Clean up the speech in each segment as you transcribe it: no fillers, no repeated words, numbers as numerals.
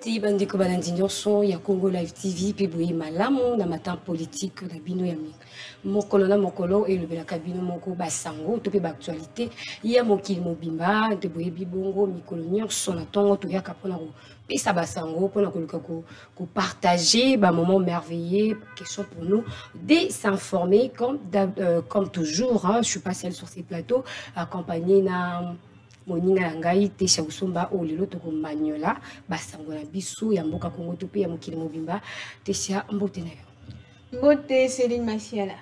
Ti bandeko balandi nyonso ya Congo Live TV pe boye malamu na matin politique na bino ya mingi mokolo na mokolo elobelaka bino moko basango to pe ba actualité ya mokili mobimba te boye bibongo mikolo nyonso na tongo to yaka pona ko pesa basango pona koluka ko partager ba moment merveilleux question pour nous de s'informer comme toujours hein, je suis pas seule sur ces plateaux accompagnée na moninga ngai te shausumba o lelo to ko manyola basango na biso ya mboka Kongo to pe ya mokili mobimba te sha mbote na yo mbote Céline Masiala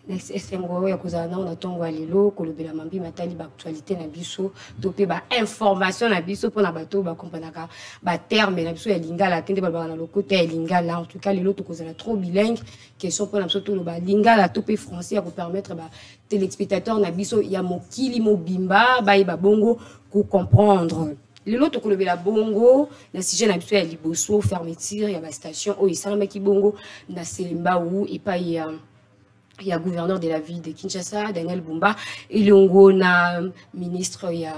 esengo ya kozana na tongo lelo ko lobela mambi matali ba actualité na biso to pe ba information na biso pona bato ba kompanaka ba terme na biso ya lingala tende ba na lokote ya lingala en tout cas lelo to kozana trop bilingue question pona biso to ba lingala to pe français ya ko permettre ba téléspectateurs na biso ya mokili mobimba ba bongo ko comprendre lelo to kolobela bongo na sujet na biso ya liboso fermeture ya ba station o isalama ki bongo na Selemba ou et pas il y a gouverneur de la ville de Kinshasa Daniel Bumba et longo na ministre il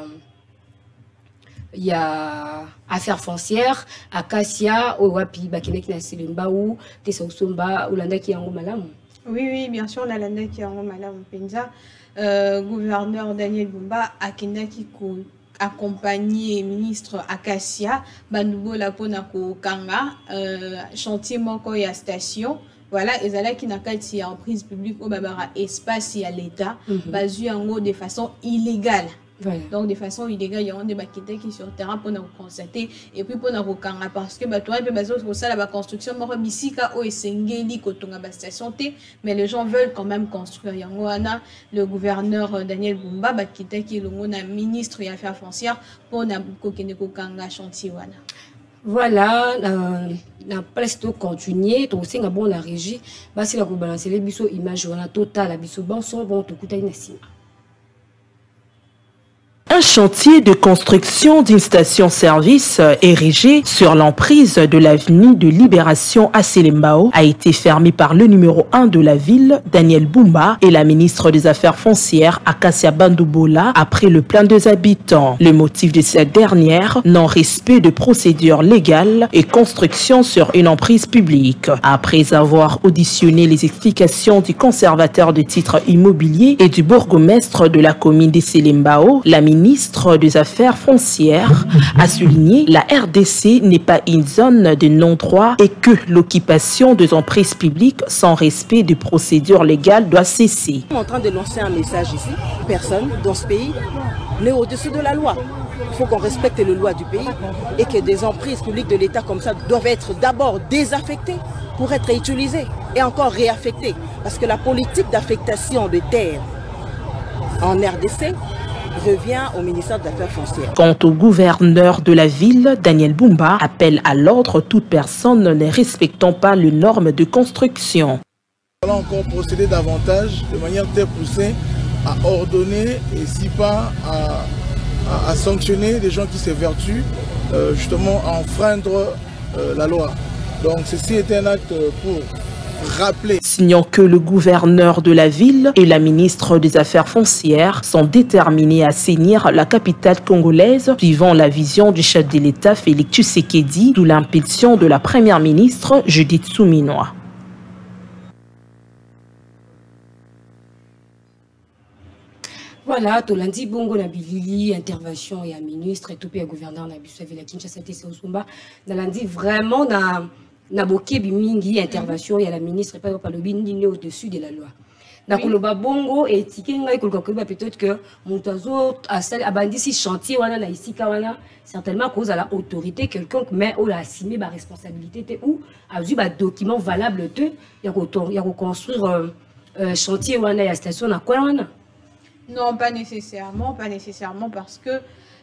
y a affaires foncières Acacia o wapi bakeneki na Selemba ou tesa usomba ulanda ki yango malamu. Oui, bien sûr, la lande qui est en malamu penza gouverneur Daniel Bumba akendaki ko accompagné ministre Acacia bandubo la pona ko kanga chantier moko ya station. Voilà, et là qui n'a qu'à être en prise publique au babara espace à l'État, basé en gros de façon illégale. Voilà. Donc de façon illégale, il y a des baquettes qui sur le terrain pour nous constater et puis pour nous reconnaître parce que toi peut baser sur ça la construction moro bisika o esengeli kotonga ba station T, mais les gens veulent quand même construire. Yango ana le gouverneur Daniel Bumba baquette qui le ministre des affaires foncières pour na kokene kokanga chantier wana. Voilà, na presque continuer, to singa bon la régie, basi la ko balancer les biso image wana total la biso bon son bon to kuta ina sima. Un chantier de construction d'une station-service érigée sur l'emprise de l'avenue de Libération à Selembao a été fermé par le numéro 1 de la ville, Daniel Bumba, et la ministre des Affaires foncières, Acacia Bandoubola, après le plan des habitants. Le motif de cette dernière, non-respect de procédures légales et construction sur une emprise publique. Après avoir auditionné les explications du conservateur de titres immobiliers et du bourgmestre de la commune de Selembao, la ministre des Affaires foncières a souligné la RDC n'est pas une zone de non-droit et que l'occupation des emprises publiques sans respect de procédures légales doit cesser. Je suis en train de lancer un message ici. Personne dans ce pays n'est au-dessus de la loi. Il faut qu'on respecte les lois du pays et que des emprises publiques de l'État comme ça doivent être d'abord désaffectées pour être utilisées et encore réaffectées. Parce que la politique d'affectation de terres en RDC revient au ministère des Affaires foncières. Quant au gouverneur de la ville, Daniel Bumba appelle à l'ordre toute personne ne respectant pas les normes de construction. On va encore procéder davantage de manière très poussée à ordonner et si pas à sanctionner les gens qui s'évertuent justement à enfreindre la loi. Donc ceci est un acte pour rappeler. Signant que le gouverneur de la ville et la ministre des Affaires foncières sont déterminés à assainir la capitale congolaise suivant la vision du chef de l'État Félix Tshisekedi sous l'impulsion de la première ministre Judith Suminwa. Voilà, tout lundi bongo na bilili intervention et à ministre et tout puis gouverneur na biso avec la Kinshasa TC Osumba na lundi vraiment na boké bimingi intervention et à la ministre pas par le bindi au-dessus de la loi. Na koloba bongo et tikenga ikoloba peut-être que montazo asali abandisi chantier wana na isika wana certainement cause à la autorité quelconque mais on a assumé ba responsabilité ou a eu ba document valable te ya ko construire chantier wana ya station na quoi wana. Non, pas nécessairement parce que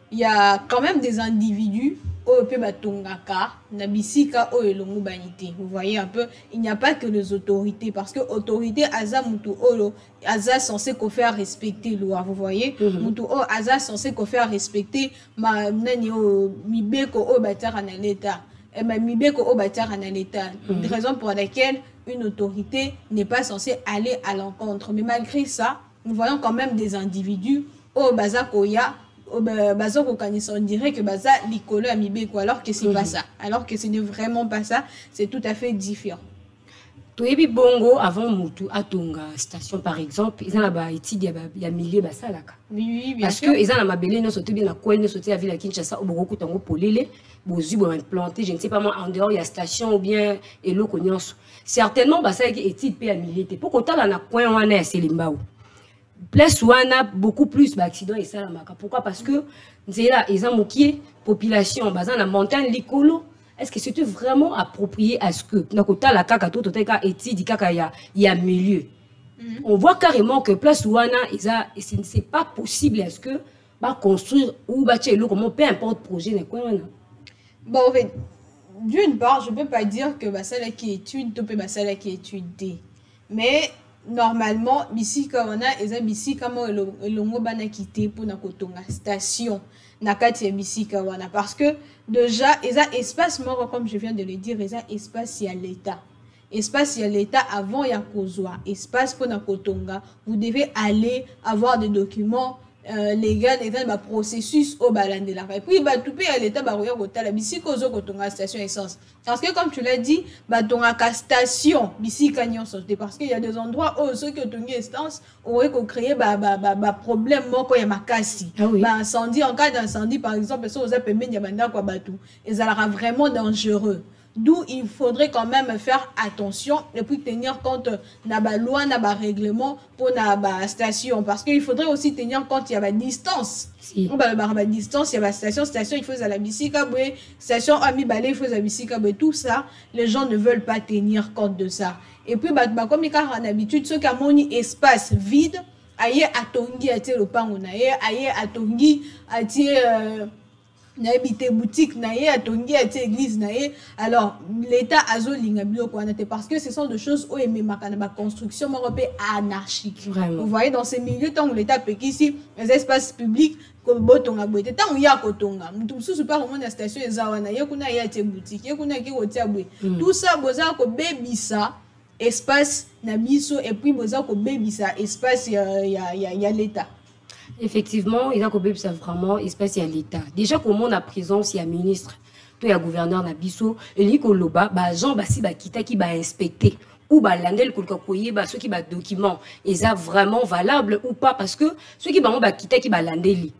il y a quand même des individus au Pebatongaka, Nabisika, au Elongo Banité. Vous voyez un peu, il n'y a pas que les autorités parce que autorité Aza Mutu Olo, Aza censé qu'on faire respecter loi. Vous voyez, Mutu O Aza censé qu'on faire respecter ma nani o mibeko o batar en l'état. Et ma mibeko o batar en l'état. Raison pour laquelle une autorité n'est pas censée aller à l'encontre. Mais malgré ça, nous voyons quand même des individus au Bazakoya on dirait que baza l'icolo a mibeko, alors que c'est pas ça. Alors que ce n'est vraiment pas ça, c'est tout à fait différent. Toyebi bongo avant mutu atonga station par exemple, ils ont la étude ya milieu basalaka. Oui, bien parce sûr. que ils ont la mabele no sauté bien na coin no sauté à ville à Kinshasa au beaucoup tango polele, bozu bo implanté, je ne sais pas moi en dehors il y a station ou bien elo konyonso. Certainement basalaki étude pe ya milieu te. Pourquoi ta la na coin wana ya Selimbao. Place wana beaucoup plus d'accidents et ça la maka. Pourquoi? Parce que nzela ils ont mokié population bazan la montagne likolo. Est-ce que c'était vraiment approprié à ce que la kaka tout étude kaka y a milieu? On voit carrément que place ouana c'est pas possible est-ce que va construire ou bâtir comment peu importe projet n'est quoi. Bon, en fait, d'une part, je peux pas dire que basala qui étude topé basala qui étude, mais normalement ici quand on a eza bisi kama elongo bana quitté pour na kotonga station nakati ya bisika wana parce que déjà eza espace moko comme je viens de le dire eza espace ya l'état avant ya kozwa espace pour na kotonga vous devez aller avoir des documents légal et dans le processus au balande la et puis bah tout pays à l'état bah regarde la bisika ozo kotonga station essence parce que comme tu l'as dit bah tonga station bisika nyonso parce qu'il y a des endroits où ceux qui ont tonga essence auraient créé bah problème moko ya makasi bah incendie en cas d'incendie par exemple ça oza pembeni ya banda kwa batu et ça sera vraiment dangereux. D'où il faudrait quand même faire attention et puis tenir compte na ba loi na ba règlement pour na ba station parce qu'il faudrait aussi tenir compte il y a ba distance. On ba distance il y a ba station il faut à la bisika bwe station ami balé il faut à bisika bwe tout ça les gens ne veulent pas tenir compte de ça. Et puis bah comme il a l'habitude ceux qui ont moni espace vide aye atongi atie le pango na ye aye atongi atie na habité boutique na ye atongi ati église na ye alors l'état azolinga biloko wana te parce que ce sont des choses où ememaka na ba construction moko pe anarchique. Vous voyez dans ces milieux tant l'état pekisi les espaces publics ko botonga boete tant ya kotonga mutu susu pa komona station eza wana ye kuna ye ati boutique ye kuna ki kotia bwe tout ça boza ko bebisa espace na biso et puis boza ko bebisa espace ya l'état. Effectivement, il y a vraiment espèce à l'État. Déjà, comment la présence, il y a ministre, il y a gouverneur Nabiso, et il y a Jean Bassi qui va inspecter ou landel ceux qui va document, est ça vraiment valable ou pas parce que ceux qui vont qui va landel.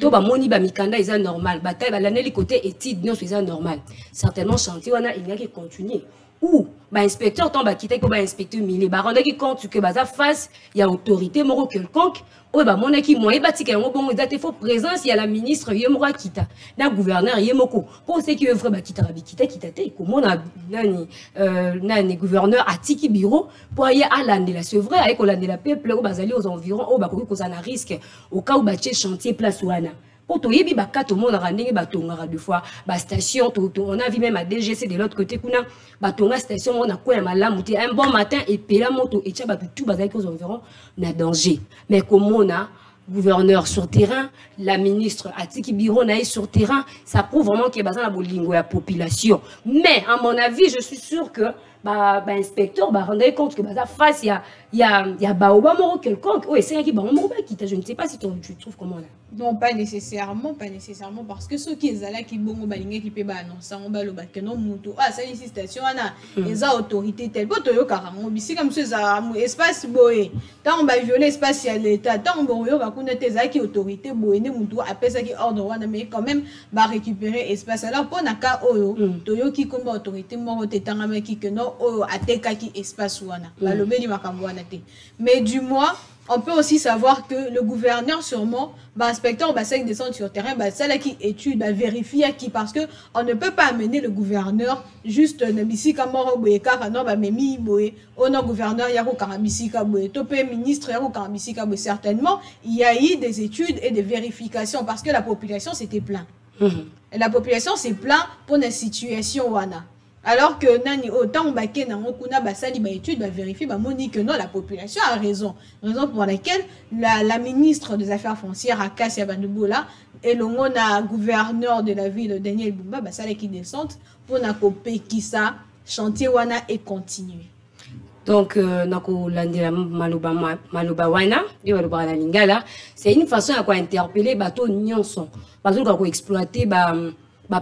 To ba moni ba mikanda est normal, bataille ba landel côté étude non c'est normal. Certainement chantier on a il y a qui continuer. Ou bah inspecteur tombe quitter comme inspecteur milé bah rendre qui compte que bah ça face il y a autorité moro quelconque ou bah mon équipe moi bâti que bon date faut présence il y a la ministre yemo kita na gouverneur yemoko pour ceux qui œuvre bah kita te comment nani gouverneur atiki bureau pour y aller là c'est vrai avec on la peuple ou bazali aux environs ou bah cause un risque au cas où bah chantier place ouana. Pour tout yebi baka tout le monde a rendu batonga deux fois ba station on a vu même à DGC de l'autre côté kuna batonga station on a quoi malamu un bon matin et puis la moto et tcha tout bazaki aux environs na danger mais comme on a gouverneur sur terrain la ministre Atiki Biro naï sur terrain ça prouve vraiment qu'il y a besoin de bolingo la population mais à mon avis je suis sûr que inspecteur rendre compte que face il y a baoba moro quelconque oui c'est qui baoba qui je ne sais pas si tu trouves comment là. Non, pas nécessairement, parce que ceux qui sont là qui bon balingue qui peut annoncer on va le que non mutu ah ça ici station ana les autorités tel poto yo karamo bisi comme ça espace boé tant on va violer espace à l'état tant on yo va connaître qui autorité boé ne mutu après ça qui ordre wana mais quand même va récupérer espace alors pour naka oyo toyo qui comme autorité moro tetanga mais qui que non oyo ateka qui espace wana ba lobeli makambo wana te mais du moins on peut aussi savoir que le gouverneur sûrement, inspecteur, ça descend sur le terrain, ça là qui étude, vérifie qui parce que on ne peut pas amener le gouverneur juste nabisi kamoro boye car non memi boye non gouverneur yako karabisi ka boye topé ministre yako karabisi ka boye certainement il y a eu des études et des vérifications parce que la population s'était plaint. La population s'est plaint pour la situation wana. Alors que nani autant baké na ngokuna basali ba étude ba vérifier ba moni que non la population a raison pour laquelle la ministre des affaires foncières Akasia Bandubola et le gouverneur de la ville Daniel Bumba basala qui descend pour na kopé qui ça chantier wana et continuer. Donc, maloba wana, lingala, c'est une façon à quoi interpeller bateau nyonson. Bateau à quoi exploiter ba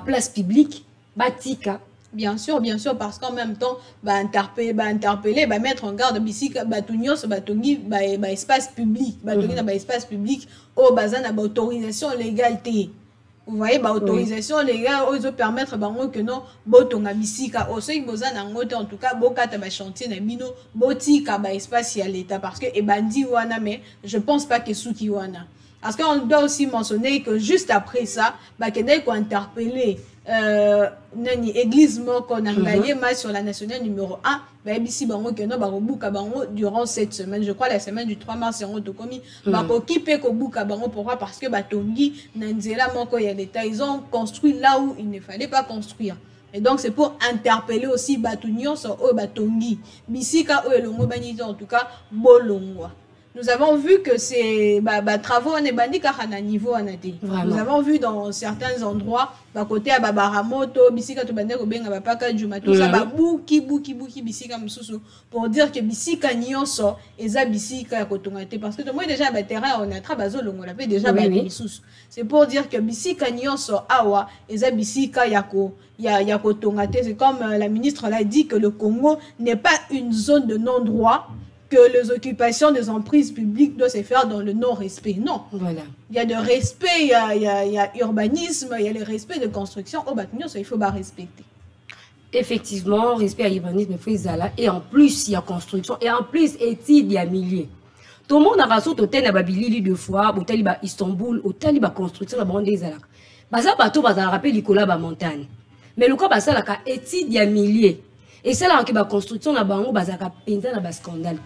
place publique, batika. Bien sûr, parce qu'en même temps, interpeller, mettre en garde bisika, batunios, batongi, espace public, batongi na espace public, au bazan na autorisation légalité. Vous voyez, autorisation légale, ils permettre que non, botonga bisika, au seuil bozan en tout cas, bokata ba chantier na bino, botika ba espace à l'état, parce que ebandi wana, mais je pense pas que souki wana. Parce qu'on doit aussi mentionner que juste après ça, Bakene ko interpellé église qu'on a gagné match sur la nationale numéro 1, ici bango que non barobuka bango durant cette semaine, je crois la semaine du 3 mars on to commis bako kipe ko buka bango. Pourquoi? Parce que batongi nanzela moko ya l'état, ils ont construit là où il ne fallait pas construire. Et donc c'est pour interpeller aussi batunyon sur o batongi bisika o elongo banito, en tout cas bolongwa. Nous avons vu que ces travaux on est bandit car à niveau anati. Nous avons vu dans certains endroits, côté à Babaramoto, bisika to bande ko benga bapaka juma tout ça buki bisika mususu pour dire que bisika nyonso eza bisika ya kotongate, parce que moi déjà ba terrain on a trabazo longo la fait déjà ba mususu. C'est pour dire que bisika nyonso awa eza bisika ya kotongate. C'est comme la ministre l'a dit, que le Congo n'est pas une zone de non-droit, que les occupations des emprises publiques doivent se faire dans le non-respect. Non. Voilà. Il y a de respect, il y a urbanisme, il y a le respect de construction. Oh, il faut respecter. Effectivement, respect à l'urbanisme, il faut y aller. Et en plus, il y a construction. Et en plus, études, il y a milliers. Tout le monde a raison, hôtel na Babili deux fois, hôtel à Istanbul, hôtel à construction, la bande des Alak. Baza bateau, baza rappel, Nicolas, ba montagne. Mais le cas, baza la études, il y a milliers. Et c'est là que la construction na bango bazaka penza na ba scandale.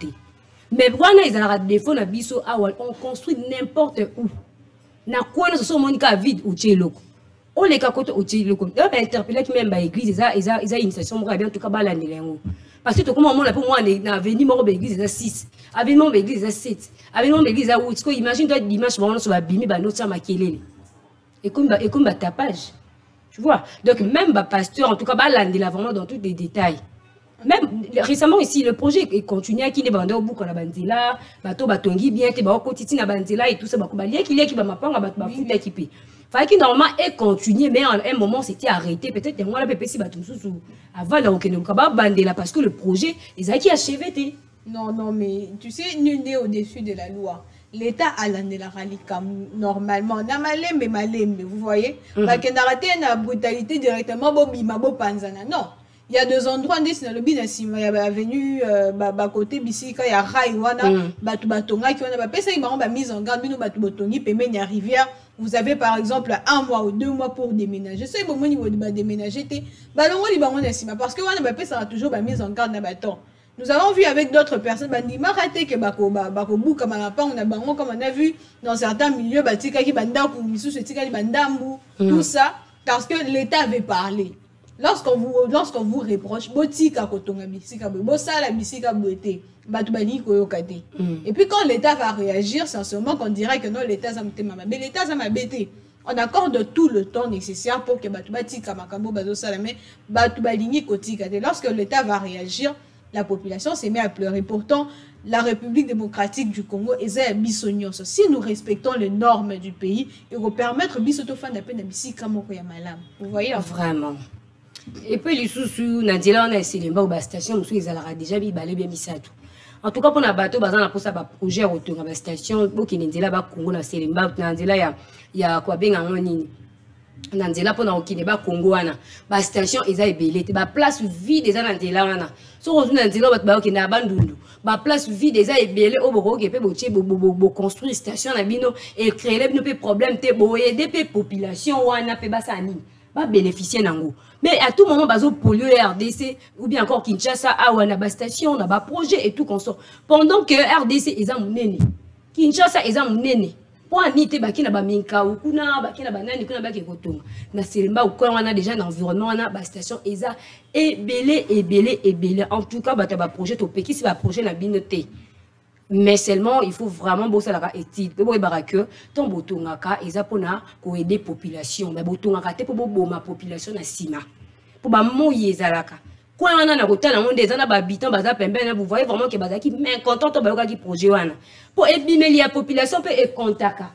Mais wana ils ont défaut na biso awal, on construit n'importe où. Na quoi na so monika vide ou tcheloko. O le ka koto ou tcheloko. Ba interpeller même ba église ils initiation mo bien en tout cas ba la nilengo. Parce que tout comment on a pour moi na avenue mo ba église za 6, avenue mo ba église za 7, avenue mo ba église za 8. Ko imagine toi dimanche ba on so ba bimi ba notsa makelele. Et comme ba tapage. Tu vois? Donc même ba pasteur en tout cas ba la vraiment dans tous les détails. Même récemment ici, le projet est continué à qui est bandé au bout qu'on a bandé là, bateau batongi bien, t'es au quotidien na bandé là et tout ça, bakobalia qu'il y a qui va m'apprendre à foot équipé. Fallait qu'il normalement est continué, mais à un moment c'était arrêté. Peut-être moi la PPC batum sous avant là on ne peut pas bandé là parce que le projet ils a qui achevé. Non mais tu sais nul n'est au-dessus de la loi. L'État a l'année la ralika normalement na malembe vous voyez, bah qu'on a raté la brutalité directement bobima bo panzana non. Il y a deux endroits dans le binasima, il y a avenue côté bisika, il y a Raiwana, Batubatonga qui on a pas ça ils mise en garde, nous Batubotongi pemeni à rivière. Vous avez par exemple 1 mois ou 2 mois pour déménager. C'est bon niveau de déménager té. Balongo li bango nasima parce que on a pas ça toujours mise en garde na baton. Nous avons vu avec d'autres personnes bandima raté que bako buka malapa on a bango comme on a vu dans certains milieux batika ki banda pour misu tika li bandambu tout ça parce que l'État avait parlé. Lorsqu'on vous reproche, botika kotonga bisika bosala bisika boete batubani koyokate. Et puis quand l'État va réagir, c'est en ce moment qu'on dirait que non l'État ça m'a mais l'État ça m'a bêté. On accorde tout le temps nécessaire pour que batubatika makambo bazosala mais batubani kotika. Lorsque l'État va réagir, la population s'est mise à pleurer. Pourtant, la République démocratique du Congo est bisognos. Si nous respectons les normes du pays, il va permettre bisotofan d'appel na bisika moko ya malam. Vous voyez vraiment. Et puis les sous Nadila on a essayé de la station où ils allaient déjà bibalé bien misatu. En tout cas pour na bateau bazana pour ça projet autour de la station boki Nadila ba Congo na Selemba Nadila ya kwa benga nini. Nadila pour na okine ba Congo wana ba station eza ebelé ba place vide eza Nadila wana. So on Nadila ba okine na bandundu. Ba place vide eza ebelé o boko ke pe botie bo construire station na bino et créer bino pe problème te bo aider pe population wana pe ba sani. Ba bénéficier nango. Mais à tout moment, bazo polio RDC ou bien encore Kinshasa, awana ba station, na ba projet et tout qu'on sort. Pendant que RDC est en nene, Kinshasa est en nene. Pour anite baki na ba minka ou kuna baki na banani kuna baki kotonga. Na Selemba ou quoi on a déjà dans l'environnement on a ba station eza ebelé. En tout cas ba projet to peki si ba projet na binoté. Mais seulement il faut vraiment bosser la étude pour que ton botongaka eza pona ko aider population mais botongaka te pour ma population na sima pour ba moyi ezalaka Quoi on a côté na monde des habitants baza pembeni vous voyez vraiment que baza qui mécontent to ba qui projet wana pour ébimer la population peut et contaka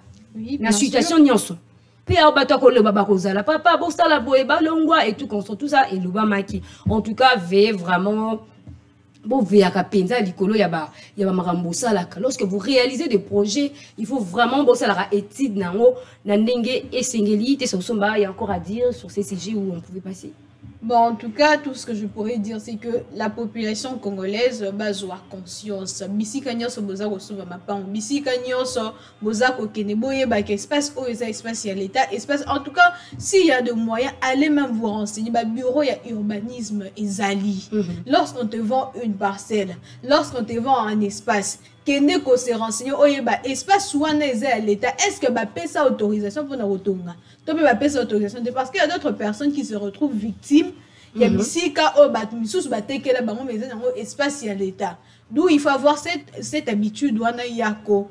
la situation nyonso puis abato ko le baba kozala papa bo sala boye balongwa et tout tout ça et luba maki en tout cas veillez vraiment bon veillez à penza likolo ya ba makambo sala lorsque vous réalisez des projets il faut vraiment bon sala étude nango na ndenge esengeli te somba il y a encore à dire sur ces sujets où on pouvait passer. Bon, en tout cas, tout ce que je pourrais dire, c'est que la population congolaise a conscience. Bisi kanyoso boza ko suba mapang. Bisi kanyoso boza ko keneboye ba espace au espace y a l'état espace. En tout cas, s'il y a des moyens, allez même vous renseigner. Ba bureau il y a urbanisme et zali. Lorsqu'on te vend une parcelle, lorsqu'on te vend un espace, kende ko se renseigner oye ba espace wana eza à l'état. Est-ce que ba pesa autorisation pour na rotonga? Tope ba pesa autorisation parce qu'il y a d'autres personnes qui se retrouvent victimes. Il y a bisika o bat misus batekela bango meza nango espace ya l'état. D'où il faut avoir cette habitude wana yako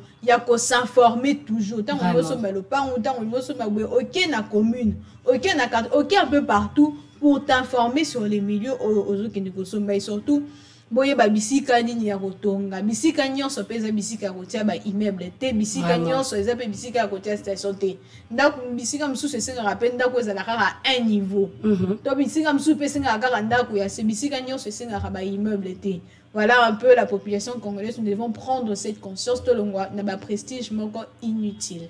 s'informer toujours tant on veut malopa ou tant on veut OK na commune, OK na carte, OK un peu partout pour t'informer sur les milieux aux qui ne consomment et surtout boye ba bisika nini ya kotonga bisika nyonso peza bisika kotia ba immeuble te bisika nyonso eza pe bisika kotia station te ndako bisika msusu esenga rappel ndako ezala kaka un niveau to bisika msusu pe senga kaka ndako ya se bisika nyonso esenga ba immeuble te. Voilà un peu la population congolaise. Nous devons prendre cette conscience. Tout le monde n'a pas prestige, mais encore inutile.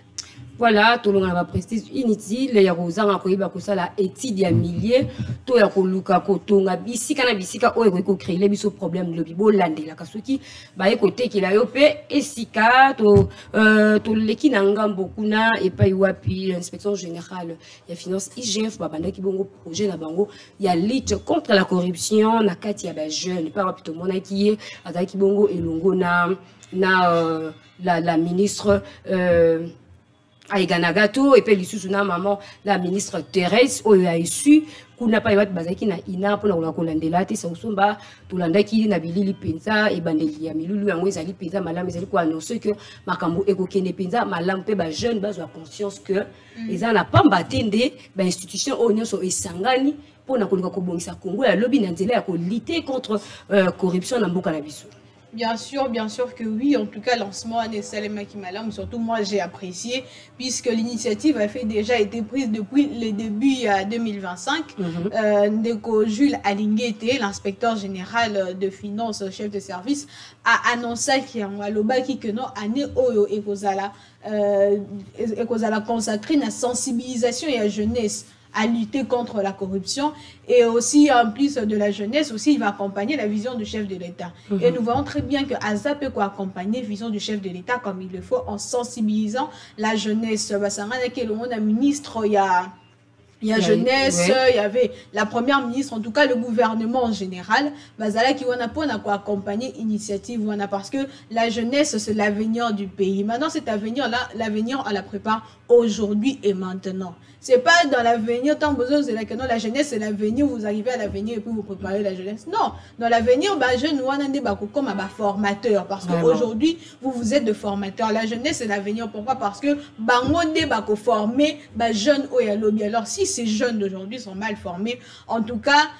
Voilà, tout le monde n'a pas prestige inutile. Il y a Rosan qui a fait la étude à milliers. Tout le monde a fait bisika na bisika o eko créer les biso problème de l'obibo lande la kasuki ba écoute qu'il a yopé esika to leki nanga bokuna et pas wapi l'inspection générale ya finance IGF ba banda ki bongo projet na bango ya lutte contre la corruption na kati ya ba jeune pas rapito mona ki azaki bongo elongo na la ministre Aïgana Gato et puis l'issue na maman la ministre Thérèse a issu kuna pa yat bazaki na ina pour la kolandela te sausumba tolanda ki na bilili penza e bandeli ya milulu yango ezali penza malamu ezali ko annoncer que makambo ekokende penza malamu pe ba jeune bazwa conscience que eza na pamba tende ba institution onyoso esangani pour na kolika kobongisa Congo ya lobby na nzela ya ko lutter contre corruption na mboka na biso. Bien sûr que oui. En tout cas, lancement à Salema Kimalam, surtout moi j'ai apprécié puisque l'initiative a déjà été prise depuis le début 2025. Ndeko Jules Alingete, l'inspecteur général de finances, chef de service, a annoncé qu'il y a un lobaki que non année oyo ekozala consacré à la sensibilisation et à la jeunesse à lutter contre la corruption et aussi en plus de la jeunesse aussi il va accompagner la vision du chef de l'État et nous voyons très bien que ASA peut accompagner la vision du chef de l'État comme il le faut en sensibilisant la jeunesse. Le ministre il y a jeunesse, il y avait la première ministre, en tout cas le gouvernement en général. Bazala qui wana pour accompagner l'initiative wana parce que la jeunesse c'est l'avenir du pays. Maintenant cet avenir là, l'avenir on la prépare aujourd'hui et maintenant. C'est pas dans l'avenir tant besoin de la jeunesse c'est l'avenir, vous arrivez à l'avenir et puis vous préparez la jeunesse. Non, dans l'avenir bah jeune wana ndé ba comme un formateur parce que aujourd'hui vous êtes de formateur. La jeunesse c'est l'avenir. Pourquoi? Parce que bango ndé ba ko former ba jeune o ya lobby. Alors si ces jeunes d'aujourd'hui sont mal formés, en tout cas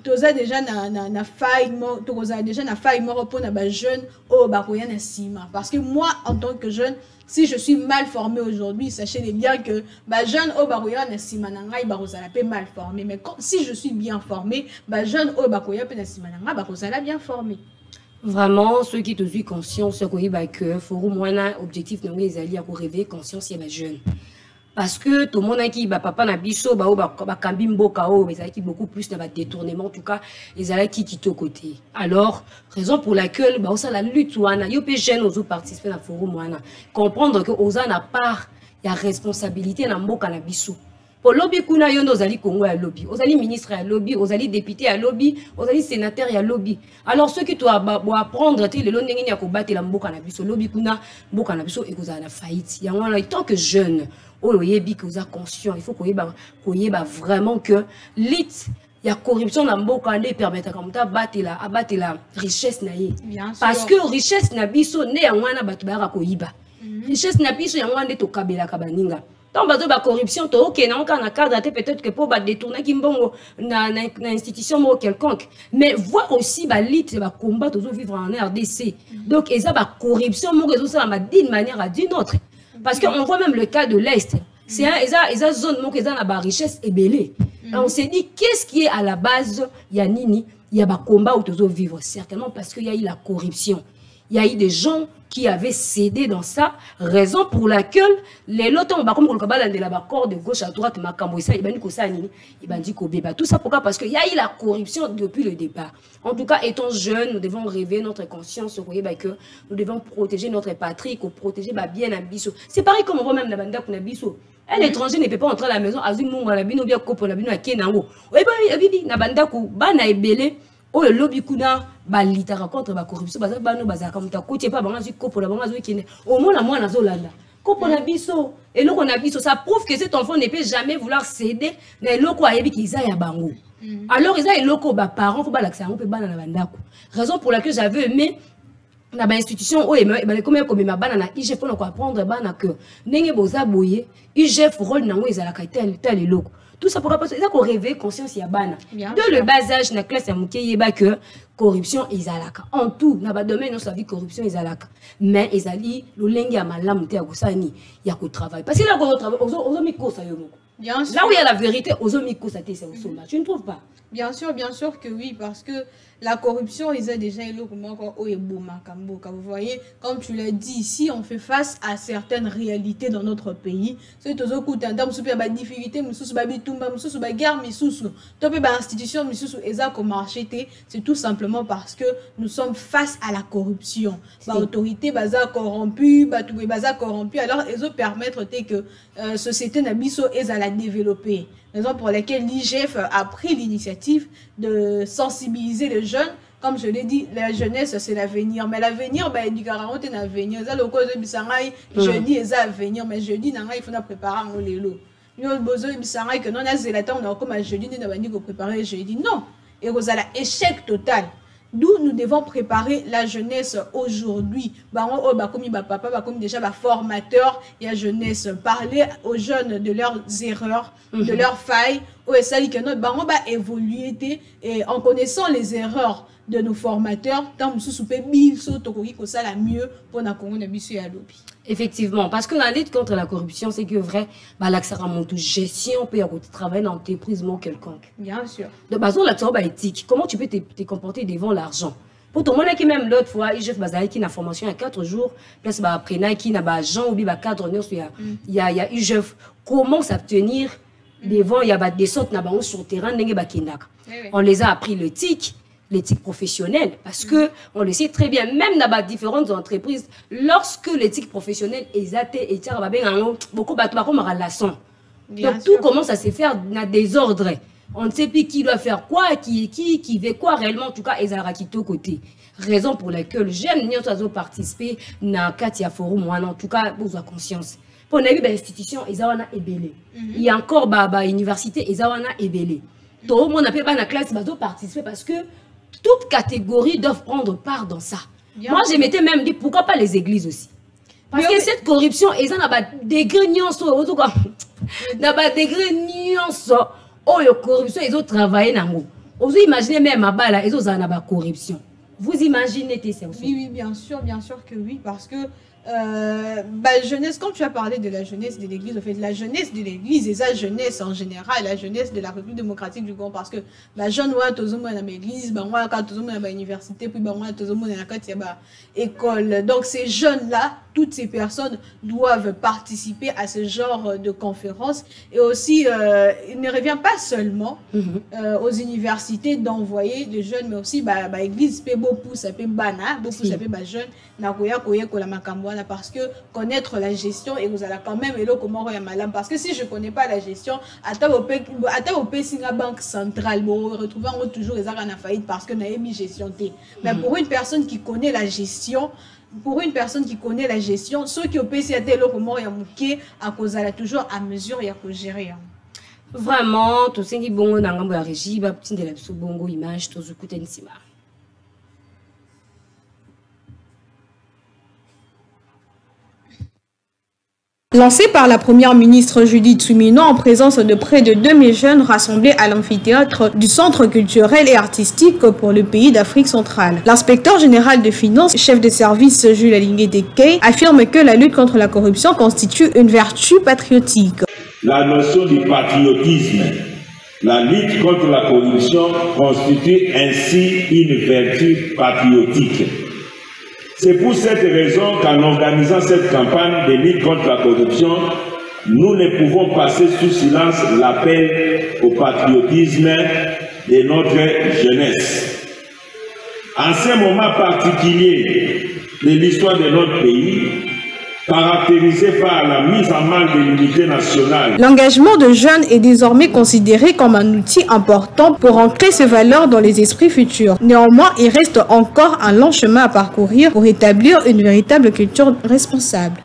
toza déjà na faille mort pour na jeune o ba ko ya na sima parce que moi en tant que jeune si je suis mal formé aujourd'hui, sachez bien que jeune au baroya na simananga barozala pe mal formé, mais si je suis bien formé, jeune au baroya pe na simananga barozala bien formé. Vraiment ceux qui te sont conscience que forum wana objectif non ezali ko réveiller conscience ya ba jeune. Parce que tout le monde a qui papa na biso kambi mboka o mais qui beaucoup plus na détournement en tout cas ils allaient qui au côté. Alors raison pour laquelle ça la lutte wana yo pe jeune ozo participer na forum wana comprendre que oza na part ya responsabilité na mboka na biso. Pour lobby kuna yondo ozali Congo ya lobby, ozali ministre ya lobby, ozali député ya lobby, ozali sénateur ya lobby. Alors ceux qui doivent apprendre te le ndenge ni ya ko battre la mboka na biso lobby kuna mboka na biso ekozala na faillite. Ya wana tant que jeune oyebi que vous êtes conscient, il faut qu'on y vraiment que l'it il y a corruption dans mboka nde permettre comme ta battre la richesse na ye. Parce que richesse na biso ne ya wana batu ba ko yiba. Richesse na biso ya wana to kabela kabaninga. tant bazo ba corruption to OK na on cadre peut-être que pour ba détourner kimbongo na institution mo quelconque mais voir aussi ba lutte ba combat toujours vivre en RDC donc et ça ba corruption mo réseau ça d'une manière à d'une autre parce que on voit même le cas de l'Est c'est un zone mo que ça na ba richesse ébélée on s'est dit qu'est-ce qui est à la base ya nini il y a ba combat où toujours vivre certainement parce qu'il y a eu la corruption il y a eu des gens qui avaient cédé dans ça, raison pour laquelle les lots comme le cabal de la corps de gauche à droite, tout ça pourquoi? Parce qu'il y a eu la corruption depuis le départ. En tout cas, étant jeunes, nous devons rêver notre conscience, que nous devons protéger notre patrie, protéger bien Abisso. C'est pareil comme on voit même la bande qu'on Abisso. Un étranger ne peut pas entrer à la maison, Azumou, la bino, bien copo, la bino, à Kenango. Oui, la bande qu'on bana ebele. Oh le lobby kuna ba litara contre ba corruption ba no bazaka muta kotie pa banga kopo la banga zo kine au moins la moi na zolanda kopo na biso et loko na biso ça prouve que cet enfant ne peut jamais vouloir céder na loko ayebi kiza ya bango alors ils a loko ba parents faut ba l'accès on peut bana na bandako raison pour laquelle j'avais aimé na ba institution o ba comme ma bana na IGF pour apprendre bana que ndenge boza boye IGF rôle nango ezalaka tel loko. Tout ça pourquoi parce que qu'on rêve conscience ya bana de le bas âge na classe ya mukeye ba que corruption ezalaka en tout na ba domaine on sa vie corruption ezalaka mais ezali lo lengi ya malamu te ya kusani ya ko travail parce que là ko travail ozo mikosa yo moko bien sûr là où il y a la vérité ozo mikosa te c'est au sommet tu ne trouves pas bien sûr que oui parce que la corruption ils ont déjà vous voyez comme tu l'as dit ici on fait face à certaines réalités dans notre pays c'est toujours coup tendance super ba difficulté mususu ba bitumba mususu ba guerre mususu topé ba institution mususu eza ko marché c'est tout simplement parce que nous sommes face à la corruption ba autorité baza corrompu ba tout baza corrompu alors ils ont permettre que société na biso eza la développer raison pour laquelle l'IGF a pris l'initiative de sensibiliser les jeunes. Comme je l'ai dit, la jeunesse, c'est l'avenir. Mais l'avenir, bah, il dit carrément, c'est l'avenir. Ça, le cause de Bissangaï, je dis, c'est l'avenir. Mais je dis, il faut préparer un lélo. Nous avons besoin de Bissangaï, que non, c'est la temps, on a comme un jeudi, nous avons préparer je dis non. Et vous avez l'échec total. D'où nous devons préparer la jeunesse aujourd'hui. Comme déjà formateur et la jeunesse, parler aux jeunes de leurs erreurs, de leurs failles, évoluer et en connaissant les erreurs de nos formateurs, tant mieux pour effectivement, parce que la lutte contre la corruption, c'est que vrai, l'accès à mon gestion peut travailler dans l'entreprise quelconque. Bien sûr. De base, la éthique, comment tu peux te comporter devant l'argent? Pour tout le monde qui même l'autre fois, IGF Bazali qui n'a formation il y a 4 jours, plus après qui n'a pas agent ou bien cadre, il y a IGF. Comment s'abstenir devant il y a des sortes sur le terrain, on les a appris l'éthique professionnelle, parce que on le sait très bien, même dans différentes entreprises, lorsque l'éthique professionnelle est atteinte, beaucoup de relation. Donc tout commence à se faire dans des ordres. On ne sait plus qui doit faire quoi, qui veut quoi réellement, en tout cas, ils ont quitté côté. Raison pour laquelle j'aime nous participer dans Katia Forum, en tout cas, vous avez conscience. Pour les institutions, ils ont ébélé. Il y a encore une université, ils ont ébélé. Tout le monde a pas la classe, ils participer parce que toutes catégories doivent prendre part dans ça. Bien moi, je m'étais même dit, pourquoi pas les églises aussi? Parce que cette corruption, ils ont des nuances, en tout cas, des nuances, oh, la corruption, ils ont travaillé dans le vous imaginez même à bas là, ils ont la corruption. Vous imaginez ça aussi? Oui, bien sûr que oui, parce que jeunesse, quand tu as parlé de la jeunesse de l'église, en fait, la jeunesse de l'église et la jeunesse en général, la jeunesse de la République démocratique du Congo, parce que jeune ouais tout le monde dans l'église, ouais quand tout le monde dans l'université, puis ouais tout le monde dans la école. Donc ces jeunes là, toutes ces personnes doivent participer à ce genre de conférences et aussi il ne revient pas seulement aux universités d'envoyer des jeunes, mais aussi l'église peut beaucoup ça peut bana, beaucoup ça peut jeunes na koya la makambwana parce que connaître la gestion et vous allez quand même et comment ya malam parce que si je connais pas la gestion ata au singa banque centrale bon retrouver toujours les arts en faillite parce que na émi gestion té mais pour une personne qui connaît la gestion ceux qui ont PC le comment ya muké à cause elle toujours à mesure ya ko gérer vraiment tout ce qui bon na ngambo ya régie ba petit de la bongo image tout zukuta nsima. Lancé par la première ministre Judith Suminwa en présence de près de 2000 jeunes rassemblés à l'amphithéâtre du Centre culturel et artistique pour le pays d'Afrique centrale. L'inspecteur général de finances, chef de service Jules Alingué-Tekei, affirme que la lutte contre la corruption constitue une vertu patriotique. La notion du patriotisme, la lutte contre la corruption constitue ainsi une vertu patriotique. C'est pour cette raison qu'en organisant cette campagne de lutte contre la corruption, nous ne pouvons passer sous silence l'appel au patriotisme de notre jeunesse. En ce moment particulier de l'histoire de notre pays, caractérisé par la mise en marche de l'unité nationale. L'engagement de jeunes est désormais considéré comme un outil important pour ancrer ces valeurs dans les esprits futurs. Néanmoins, il reste encore un long chemin à parcourir pour établir une véritable culture responsable.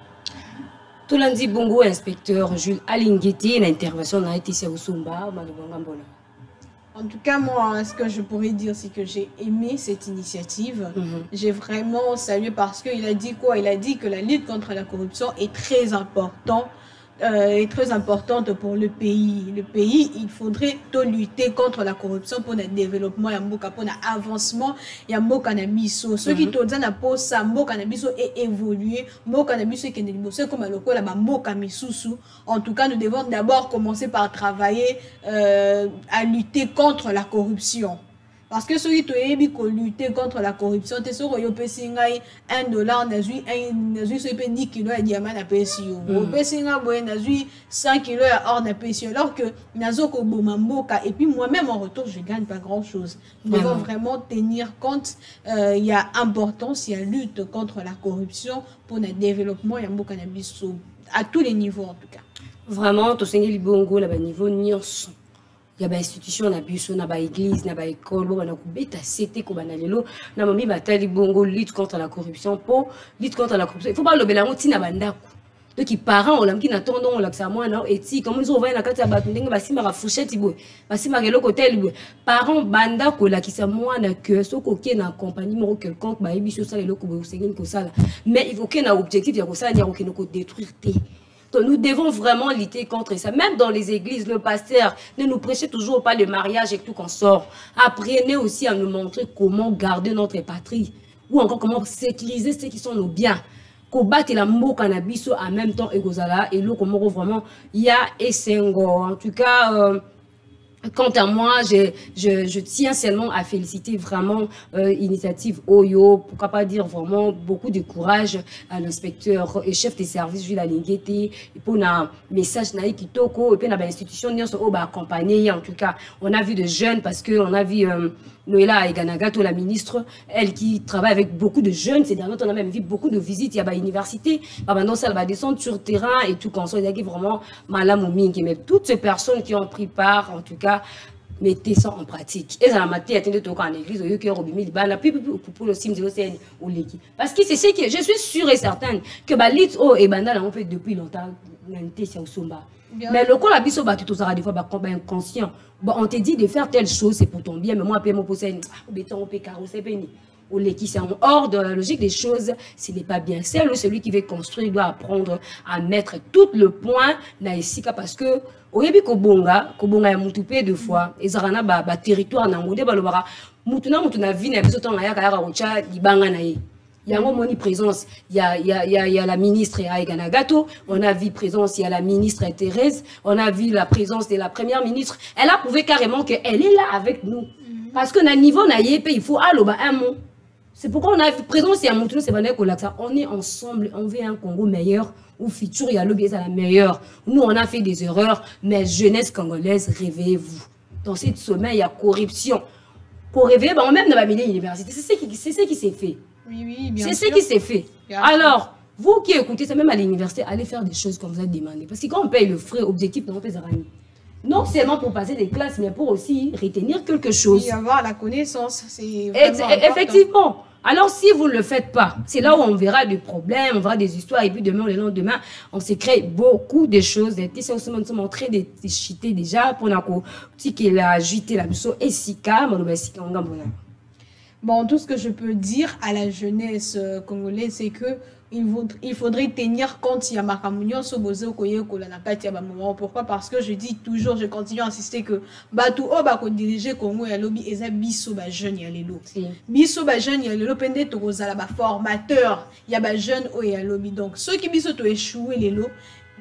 Tout lundi, bongo, inspecteur Jules Alingué-Tekei, l'intervention n'a été au Sumba. En tout cas, moi, ce que je pourrais dire, c'est que j'ai aimé cette initiative. J'ai vraiment salué parce qu'il a dit quoi? Il a dit que la lutte contre la corruption est très importante pour le pays. Le pays, il faudrait tout lutter contre la corruption pour le développement, pour l'avancement, il y a un cannabis. Ceux qui te disent pour ça, un cannabis est évolué, un cannabis est comme le coup là-bas, en tout cas, nous devons d'abord commencer par travailler à lutter contre la corruption. Parce que ceux qui ont lutter contre la corruption, c'est sûr qu'ils ont payé $1, ils ont 10 kilos de diamants à payer. Ils ont payé 100 kilos d'or à payer. Alors que et puis moi-même en retour, je ne gagne pas grand-chose. Nous devons vraiment tenir compte. Il y a importance, il y a lutte contre la corruption pour le développement et le cannabis à tous les niveaux en tout cas. Vraiment, tu sais, les bongo, là, niveau nyonso. Il y a des institutions, il y a des églises, il y a des écoles, il y a des bongo, lutte contre la corruption. Pour lutte contre la corruption, il faut pas le bélango, il y a des donc les parents, on qui n'attendent on l'a moi non et si comme ils ont envoyé la carte à batundeng basi ma fourchette ibo basi ma gelo côté ibo parents banda ko la qui ça moi na que so ko qui na compagnie mo quelconque ba biso ça le loko bo sengin ko ça mais il faut qu'il y ait un objectif ya ko ça ya ko ko détruire. Donc nous devons vraiment lutter contre ça. Même dans les églises, le pasteur ne nous prêchez toujours pas le mariage et tout qu'on sort. Apprenez aussi à nous montrer comment garder notre patrie. Ou encore comment sécuriser ceux qui sont nos biens. Combattre la mot cannabis en même temps et gozala. Et là, comment vraiment, il y a Essengo. En tout cas, quant à moi, je tiens seulement à féliciter vraiment l'initiative Oyo, pourquoi pas dire vraiment beaucoup de courage à l'inspecteur et chef des services Jules Alingué-Tekei pour un message naïf qui toko et puis dans l'institution nous sommes accompagnés. En tout cas, on a vu de jeunes parce que on a vu Noéla Eganagato, la ministre, elle qui travaille avec beaucoup de jeunes. Ces derniers temps, on a même vu beaucoup de visites. Il y a une université. Maintenant, ça va descendre sur le terrain et tout comme ça. Il y a vraiment malam ou mingi. Mais toutes ces personnes qui ont pris part, en tout cas, mettez ça en pratique. Et ça la matière, attendez tout en église, au lieu que Robimi, il puis pour le sim 0 ou l'équipe. Parce que c'est ce que je suis sûre et certaine que Balit O et Banda on fait depuis longtemps. Mais le coup la biso tu tout ça des fois inconscient. Bon, on te dit de faire telle chose, c'est pour ton bien, mais moi après mon possède béton on peut carrosser péni. Ou les qui sont hors de la logique des choses, ce n'est pas bien. Celui qui veut construire doit apprendre à mettre tout le point na isika parce que au début kobonga ya mutupé deux fois et zarana ba territoire na ngode balobara mutuna vie na biso tonga ya kaya rocha libanga na ye. Il y a un moment de présence, il y a la ministre Eganagato, on a vu présence, il y a la ministre Thérèse, on a vu la présence de la première ministre. Elle a prouvé carrément qu'elle est là avec nous. Parce que dans le niveau, il faut un mot. C'est pourquoi on a vu présence, il y a mon c'est on est ensemble, on veut un Congo meilleur, où futur, il y a le biais à la meilleure. Nous, on a fait des erreurs, mais jeunesse congolaise, réveillez-vous. Dans cette sommeil, il y a corruption. Pour réveiller, même dans la université, c'est ce qui s'est fait. Oui, bien sûr. C'est ce qui s'est fait. Alors, vous qui écoutez, c'est même à l'université, allez faire des choses comme vous avez demandé. Parce que quand on paye le frais objectif, on paye non seulement pour passer des classes, mais pour aussi retenir quelque chose. Et avoir la connaissance, c'est effectivement. Alors, si vous ne le faites pas, c'est là où on verra des problèmes, on verra des histoires, et puis demain ou le lendemain, on se crée beaucoup de choses. Des tissus sont en train de chiter déjà, pour la qu'il a agité la mission et Sika, Bon, tout ce que je peux dire à la jeunesse congolaise, c'est que il faudrait tenir compte il y a makamunyo so bozo koye kola na kati ya ba moment. Pourquoi? Parce que je dis toujours, je continue à insister que batu o ba ko diriger Congo ya lobi eza biso ba jeune ya lelo. Biso ba jeune ya lelo pende to kozala ba formateur ya ba jeune o ya lobi. Donc ceux qui biso to échouer lelo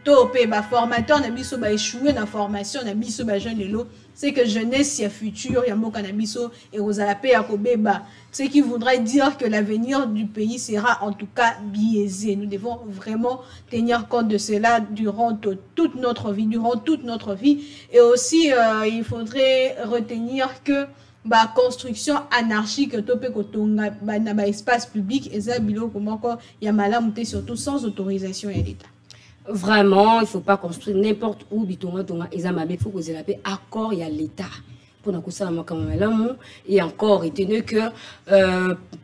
to pe ba formateur na biso ba échouer na formation na biso ba jeune lelo, c'est que jeunesse ya futur ya mboka na biso et kozala pe ya kobeba. Ce qui voudrait dire que l'avenir du pays sera en tout cas biaisé. Nous devons vraiment tenir compte de cela durant toute notre vie. Et aussi, il faudrait retenir que la construction anarchique topé kotonga na espace public et ça bilo comment quoi il y a malamuté surtout sans autorisation de l'État. Vraiment, il ne faut pas construire n'importe où bitonga tonga ezamabe, il faut que la paix accord il y a l'État. Pour nous et encore étonné que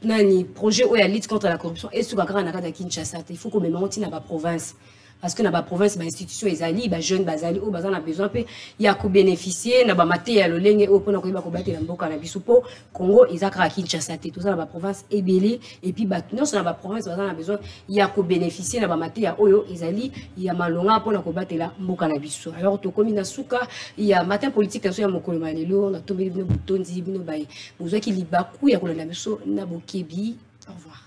nani projet où il y a lutte contre la corruption et sur la grande Kinshasa, il faut que même on tient la province. Parce que dans la province, l'institution est allée, les jeunes bazali, au bazan a besoin de il y a qu'à bénéficier, n'a pas maté à l'oleng au point qu'on va combattre la mboka na bisupo Congo, ils a créé Kinshasa, tout ça dans la province est belé et puis non c'est dans la province bazan a besoin il y a qu'à bénéficier n'a pas maté à oyo ils allient il y a malonga pour combattre la mboka na biso. Alors to comme suka il y a matin politique là sur ya mokolo malelo on a tombé bino boutonzi bino baye besoin qu'il libaku ya kolanda biso na bokebi. Au revoir.